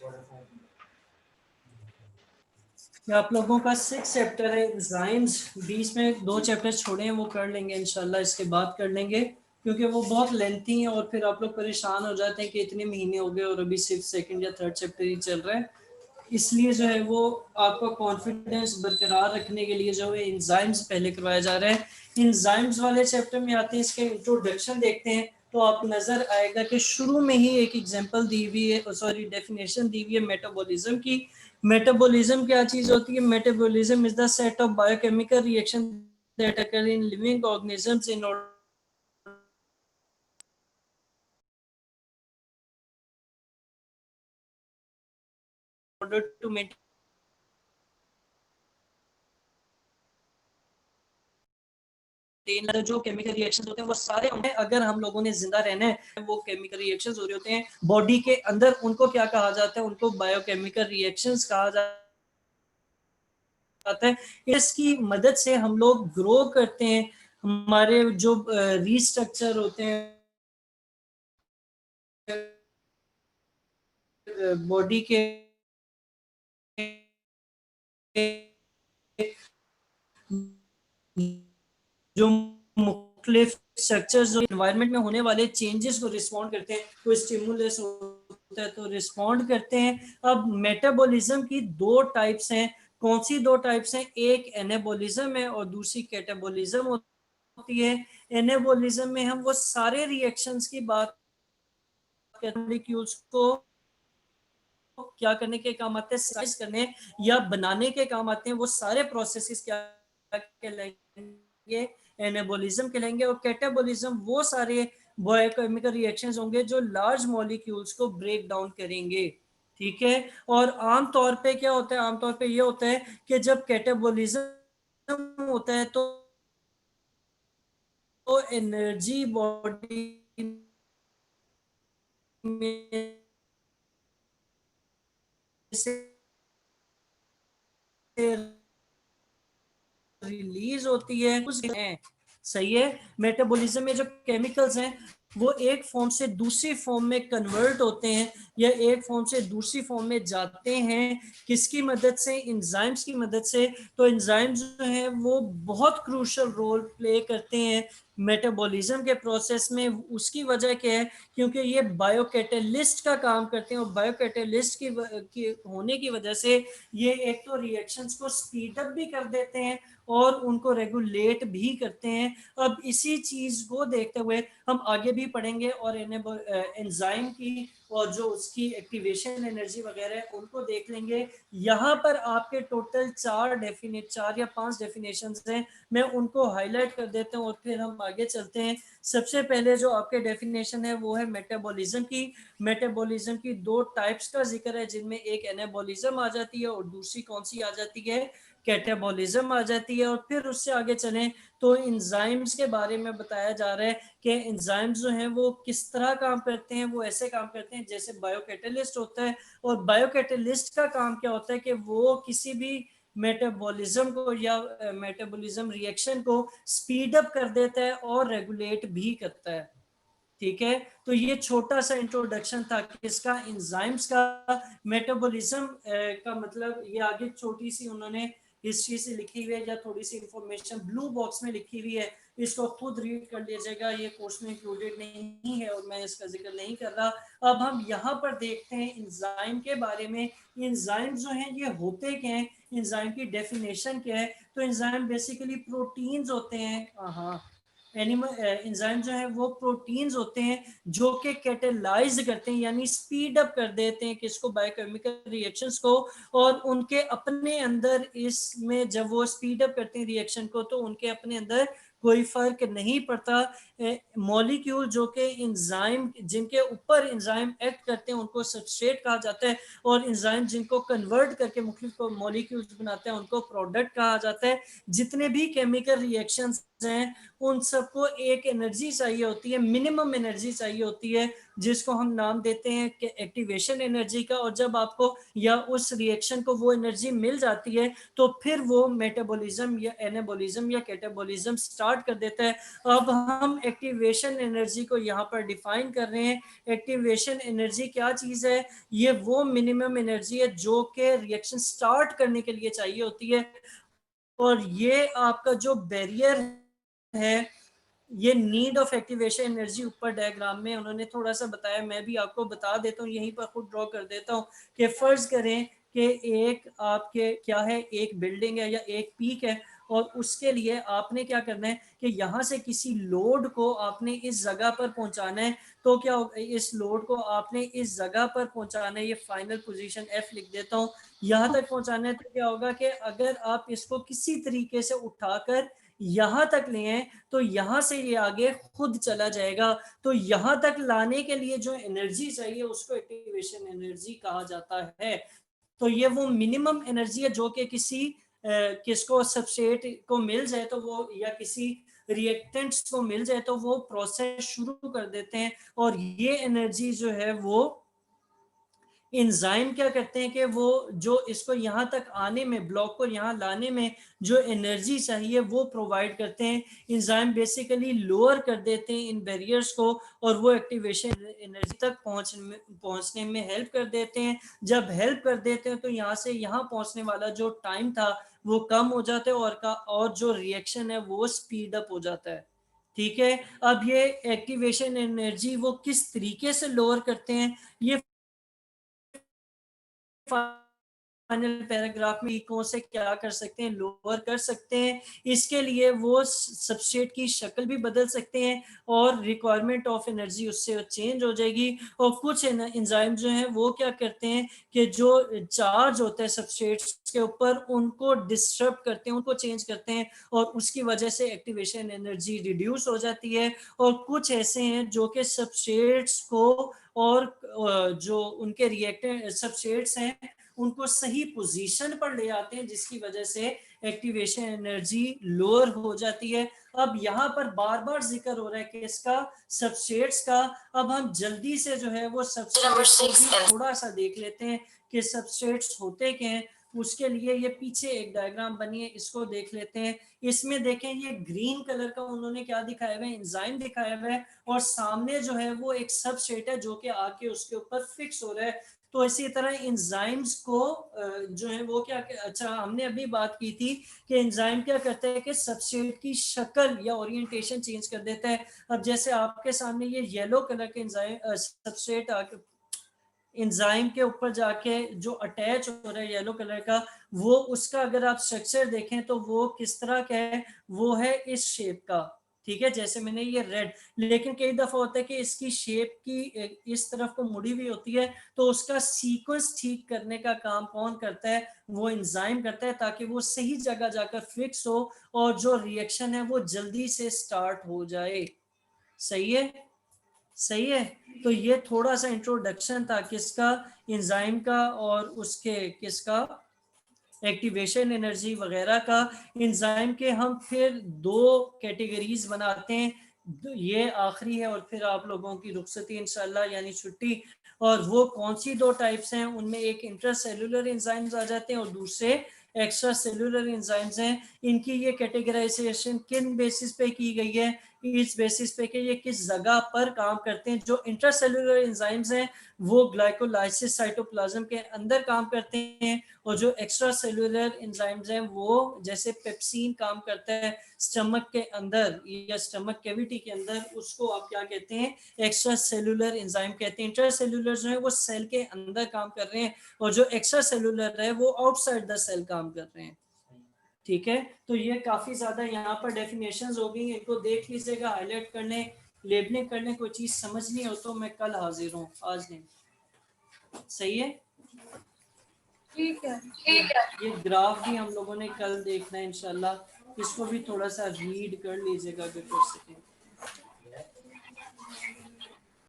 ये आप लोगों का 6 चैप्टर है एंजाइम्स, बीच में 2 चैप्टर छोड़े हैं, वो कर लेंगे इंशाल्लाह, इसके बाद कर लेंगे क्योंकि वो बहुत लेंथी हैं और फिर आप लोग परेशान हो जाते हैं कि इतने महीने हो गए और अभी सिर्फ सेकंड या थर्ड चैप्टर ही चल रहा है। इसलिए जो है वो आपका कॉन्फिडेंस बरकरार रखने के लिए जो है एंजाइम्स पहले करवाया जा रहा है। एंजाइम्स वाले चैप्टर में आते हैं, इसके इंट्रोडक्शन देखते हैं तो आपको नजर आएगा कि शुरू में ही एक एग्जांपल दी हुई है, सॉरी डेफिनेशन दी हुई है मेटाबॉलिज्म की। मेटाबॉलिज्म क्या चीज होती है? Metabolism is the set of biochemical reaction that occur in living organisms in order to maintain जो केमिकल रिएक्शंस होते हैं वो सारे होंगे। अगर हम लोगों ने जिंदा रहना है, वो केमिकल रिएक्शंस हो रहे होते हैं बॉडी के अंदर, उनको क्या कहा जाता है? उनको बायोकेमिकल रिएक्शंस कहा जाता है। इसकी मदद से हम लोग ग्रो करते हैं, हमारे जो रीस्ट्रक्चर होते हैं बॉडी के जो मुख्तलिफ स्ट्रक्चर्स जो एनवायरनमेंट में होने वाले चेंजेस को रिस्पॉन्ड करते हैं, कोई स्टिमुलस होता है तो रिस्पॉन्ड करते हैं। अब मेटाबॉलिज्म की 2 टाइप्स हैं। कौन सी 2 टाइप्स हैं? एक एनाबॉलिज्म है और दूसरी कैटाबॉलिज्म होती है। एनाबॉलिज्म में हम वो सारे रिएक्शंस की बात करते हैं, मॉलिक्यूल्स को क्या करने के काम आते हैं? साइज करने या बनाने के काम आते हैं। वो सारे प्रोसेसेस क्या कहलाएंगे? एनाबॉलिज्म कहलाएंगे। और कैटाबॉलिज्म वो सारे बायोकेमिकल रिएक्शंस होंगे जो लार्ज मॉलिक्यूल्स को ब्रेक डाउन करेंगे। ठीक है। और आम तौर पे क्या होता है? आमतौर पे ये होता है कि जब कैटाबॉलिज्म होता है तो एनर्जी बॉडी में से रिलीज होती है, सही है। मेटाबॉलिज्म में जो केमिकल्स हैं वो एक फॉर्म से दूसरी फॉर्म में कन्वर्ट होते हैं या एक फॉर्म से दूसरी फॉर्म में जाते हैं। किसकी मदद से? एंजाइम्स की मदद से। तो एंजाइम्स जो है वो बहुत क्रूशल रोल प्ले करते हैं मेटाबॉलिज्म के प्रोसेस में। उसकी वजह क्या है? क्योंकि ये बायोकैटेलिस्ट का काम करते हैं और बायोकैटेलिस्ट की होने की वजह से ये एक तो रिएक्शंस को स्पीड अप भी कर देते हैं और उनको रेगुलेट भी करते हैं। अब इसी चीज को देखते हुए हम आगे भी पढ़ेंगे और एंजाइम की और जो उसकी एक्टिवेशन एनर्जी वगैरह है उनको देख लेंगे। यहाँ पर आपके टोटल 4 या 5 डेफिनेशन हैं, मैं उनको हाईलाइट कर देता हूँ और फिर हम आगे चलते हैं। सबसे पहले जो आपके डेफिनेशन है वो है मेटाबॉलिज्म की। मेटाबॉलिज्म की 2 टाइप्स का जिक्र है, जिनमें एक एनाबॉलिज्म आ जाती है और दूसरी कौन सी आ जाती है? कैटाबॉलिज्म आ जाती है। और फिर उससे आगे चलें तो एंजाइम्स के बारे में बताया जा रहा है कि एंजाइम्स जो हैं वो किस तरह काम करते हैं। वो ऐसे काम करते हैं जैसे बायोकैटेलिस्ट होता है। और बायोकैटेलिस्ट का काम क्या होता है कि वो किसी भी मेटाबॉलिज्म को या मेटाबॉलिज्म रिएक्शन को स्पीड अप कर देता है और रेगुलेट भी करता है। ठीक है। तो ये छोटा सा इंट्रोडक्शन था किसका? एंजाइम्स का। मेटाबॉलिज्म का मतलब ये आगे छोटी सी उन्होंने हिस्ट्री से लिखी हुई है या थोड़ी सी इंफॉर्मेशन ब्लू बॉक्स में लिखी हुई है, इसको खुद रीड कर लीजिएगा। ये कोर्स में इंक्लूडेड नहीं है और मैं इसका जिक्र नहीं कर रहा। अब हम यहाँ पर देखते हैं एंजाइम के बारे में। एंजाइम जो हैं ये होते क्या हैं? एंजाइम की डेफिनेशन क्या है? तो एंजाइम बेसिकली प्रोटीन्स होते हैं। हाँ, एनिमल एंजाइम जो है वो प्रोटीन्स होते हैं जो कि कैटेलाइज करते हैं यानी स्पीड अप कर देते हैं किसको? बायोकेमिकल रिएक्शंस को। और उनके अपने अंदर इसमें जब वो स्पीड अप करते हैं रिएक्शन को तो उनके अपने अंदर कोई फर्क नहीं पड़ता। मॉलिक्यूल जो कि एंजाइम जिनके ऊपर एंजाइम एक्ट करते हैं उनको सबस्ट्रेट कहा जाता है और एंजाइम जिनको कन्वर्ट करके मुख्तलिफ मॉलिक्यूल्स बनाते हैं उनको प्रोडक्ट कहा जाता है। जितने भी केमिकल रिएक्शंस हैं उन सबको एक एनर्जी चाहिए होती है, मिनिमम एनर्जी चाहिए होती है, जिसको हम नाम देते हैं कि एक्टिवेशन एनर्जी का। और जब आपको या उस रिएक्शन को वो एनर्जी मिल जाती है तो फिर वो मेटाबॉलिज्म या एनाबॉलिज्म या कैटाबॉलिज्म स्टार्ट कर देता है। अब हम एक्टिवेशन एनर्जी को यहाँ पर डिफाइन कर रहे हैं। एक्टिवेशन एनर्जी क्या चीज़ है? ये वो मिनिमम एनर्जी है जो कि रिएक्शन स्टार्ट करने के लिए चाहिए होती है। और ये आपका जो बैरियर है, ये नीड ऑफ एक्टिवेशन एनर्जी ऊपर डायग्राम में उन्होंने थोड़ा सा बताया, मैं भी आपको बता देता हूँ, यहीं पर खुद ड्रॉ कर देता हूँ कि फर्ज करें कि एक आपके क्या है, एक बिल्डिंग है या एक पीक है, और उसके लिए आपने क्या करना है कि यहाँ से किसी लोड को आपने इस जगह पर पहुंचाना है। तो क्या होगा, इस लोड को आपने इस जगह पर पहुंचाना है, ये फाइनल पोजीशन F लिख देता हूँ, यहाँ तक पहुंचाना है। तो क्या होगा कि अगर आप इसको किसी तरीके से उठाकर यहाँ तक ले आए तो यहाँ से ये आगे खुद चला जाएगा। तो यहाँ तक लाने के लिए जो एनर्जी चाहिए उसको एक्टिवेशन एनर्जी कहा जाता है। तो ये वो मिनिमम एनर्जी है जो कि किसको सबस्ट्रेट को मिल जाए तो वो, या किसी रिएक्टेंट्स को मिल जाए तो वो प्रोसेस शुरू कर देते हैं। और ये एनर्जी जो है वो एंजाइम क्या करते हैं कि वो जो इसको यहाँ तक आने में, ब्लॉक को यहाँ लाने में जो एनर्जी चाहिए वो प्रोवाइड करते हैं। एंजाइम बेसिकली लोअर कर देते हैं इन बैरियर्स को और वो एक्टिवेशन एनर्जी तक पहुँचने में हेल्प कर देते हैं। जब हेल्प कर देते हैं तो यहाँ से यहाँ पहुँचने वाला जो टाइम था वो कम हो जाता है और जो रिएक्शन है वो स्पीड अप हो जाता है। ठीक है, अब ये एक्टिवेशन एनर्जी वो किस तरीके से लोअर करते हैं, ये फाइनल पैराग्राफ में कौन से क्या कर सकते हैं, लोअर कर सकते हैं। इसके लिए वो सबस्ट्रेट की शक्ल भी बदल सकते हैं और रिक्वायरमेंट ऑफ एनर्जी उससे चेंज हो जाएगी। और कुछ एंजाइम जो हैं वो क्या करते हैं कि जो चार्ज होता है सबस्ट्रेट्स के ऊपर उनको डिस्टर्ब करते हैं, उनको चेंज करते हैं, और उसकी वजह से एक्टिवेशन एनर्जी रिड्यूस हो जाती है। और कुछ ऐसे हैं जो कि सबस्ट्रेट्स को और जो उनके रिएक्टेंट सबस्ट्रेट्स हैं उनको सही पोजीशन पर ले आते हैं, जिसकी वजह से एक्टिवेशन एनर्जी लोअर हो जाती है। अब यहाँ पर बार बार जिक्र हो रहा है कि इसका सबस्ट्रेट्स का। अब हम जल्दी से जो है वो सबस्ट्रेट्स को भी थोड़ा सा देख लेते हैं कि सबस्ट्रेट्स होते क्या हैं। उसके लिए ये पीछे एक डायग्राम बनी है, इसको देख लेते हैं। इसमें देखें, ये ग्रीन कलर का उन्होंने क्या दिखाया हुआ है, एंजाइम दिखाया हुआ है, और सामने जो है वो एक सबस्ट्रेट है जो कि आके उसके ऊपर फिक्स हो रहा है। तो इसी तरह एंजाइम्स को जो है वो क्या, अच्छा हमने अभी बात की थी कि एंजाइम क्या करता है कि सबस्ट्रेट की शक्ल या ओरिएंटेशन चेंज कर देता है। अब जैसे आपके सामने ये येलो कलर के एंजाइम सबस्ट्रेट एंजाइम के ऊपर जाके जो अटैच हो रहा है येलो कलर का, वो उसका अगर आप स्ट्रक्चर देखें तो वो किस तरह का है, वो है इस शेप का। ठीक है, जैसे मैंने ये रेड, लेकिन कई दफा होता है कि इसकी शेप की इस तरफ को मुड़ी हुई होती है, तो उसका सीक्वेंस ठीक करने का काम कौन करता है, वो एंजाइम करता है, ताकि वो सही जगह जाकर फिक्स हो और जो रिएक्शन है वो जल्दी से स्टार्ट हो जाए। सही है, सही है। तो ये थोड़ा सा इंट्रोडक्शन था किसका, एंजाइम का, और उसके किसका, एक्टिवेशन एनर्जी वगैरह का। एंजाइम के हम फिर दो कैटेगरीज बनाते हैं, ये आखिरी है और फिर आप लोगों की रुखसती इंशाल्लाह, यानी छुट्टी। और वो कौन सी दो टाइप्स हैं, उनमें एक इंट्रासेल्युलर एंजाइम्स आ जाते हैं और दूसरे एक्स्ट्रा सेल्युलर एंजाइम्स हैं। इनकी ये कैटेगराइजेशन किन बेसिस पे की गई है, इस बेसिस पे कि ये किस जगह पर काम करते हैं। जो इंट्रासेल्युलर एंजाइम्स हैं वो ग्लाइकोलाइसिस साइटोप्लाज्म के अंदर काम करते हैं, और जो एक्स्ट्रा सेल्युलर एंजाइम्स हैं वो जैसे पेप्सिन काम करता है स्टमक के अंदर या स्टमक कैविटी के अंदर, उसको आप क्या कहते हैं, एक्स्ट्रा सेल्युलर एंजाइम कहते हैं। इंट्रा सेल्युलर जो है वो सेल के अंदर काम कर रहे हैं, और जो एक्स्ट्रा सेल्युलर है वो आउटसाइड द सेल काम कर रहे हैं। ठीक है, तो ये काफी ज्यादा यहाँ पर डेफिनेशंस हो गई, इनको देख लीजिएगा, हाईलाइट करने, लेबलिंग करने, कोई चीज समझ नहीं हो तो मैं कल हाजिर हूँ, आज नहीं। सही है, ठीक है। ये ग्राफ भी हम लोगों ने कल देखना है इंशाल्लाह, इसको भी थोड़ा सा रीड कर लीजिएगा अगर कर सकें।